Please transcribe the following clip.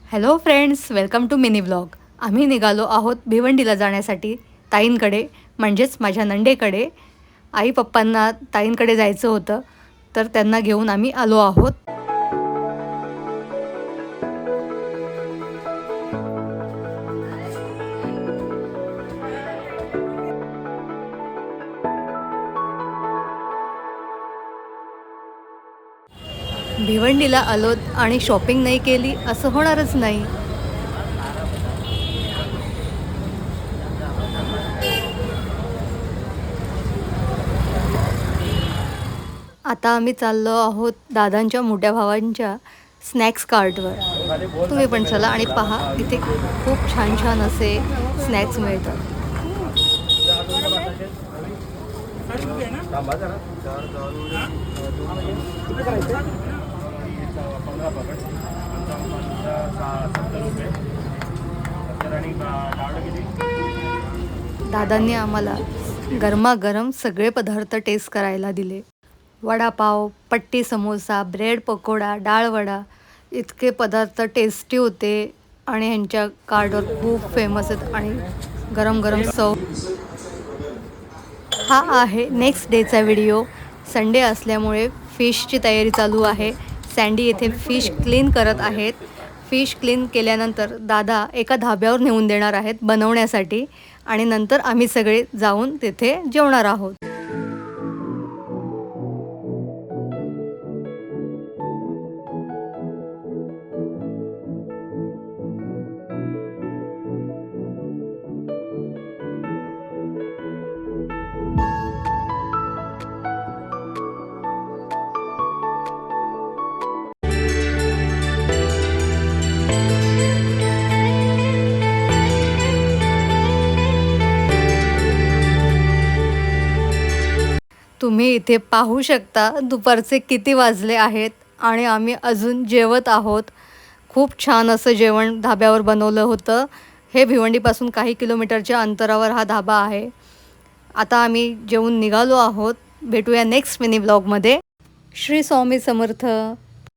Hello friends, welcome to mini vlog. आम्ही निघालो आहोत भिवंडीला जाण्यासाठी ताईंकडे, म्हणजेच माझ्या नंडेकडे. आई पप्पांना ताईंकडे जायचं होतं, तर त्यांना घेऊन आम्ही आलो आहोत. भिवंडीला आलोत आणि शॉपिंग नाही केली असं होणारच नाही. आता आम्ही चाललो आहोत दादांच्या मोठ्या भावांच्या स्नॅक्स कार्टवर. तुम्ही पण चला आणि पहा, इथे खूप छान छान असे स्नॅक्स मिळतात. दादांनी आम्हाला गरमागरम सगळे पदार्थ टेस्ट करायला दिले. वडापाव, पट्टी समोसा, ब्रेड पकोडा, डाळ वडा इतके पदार्थ टेस्टी होते आणि ह्यांच्या कार्डवर खूप फेमस आहेत आणि गरम गरम सर्व. हा आहे नेक्स्ट डेचा व्हिडिओ. संडे असल्यामुळे फिशची तयारी चालू आहे. सँडी येथे फिश क्लीन करत आहेत. फिश क्लीन केल्यानंतर दादा एका धाब्यावर नेऊन देणार आहेत बनवण्यासाठी आणि नंतर आम्ही सगळे जाऊन तिथे जेवणार आहोत. तुम्ही इथे पाहू शकता दुपारचे किती वाजले आहेत आणि आम्ही अजून जेवत आहोत. खूप छान असं जेवण धाब्यावर बनवलं होतं. हे भिवंडीपासून काही किलोमीटरच्या अंतरावर हा धाबा आहे. आता आम्ही जेवून निघालो आहोत. भेटूया नेक्स्ट मिनी ब्लॉगमध्ये. श्री स्वामी समर्थ.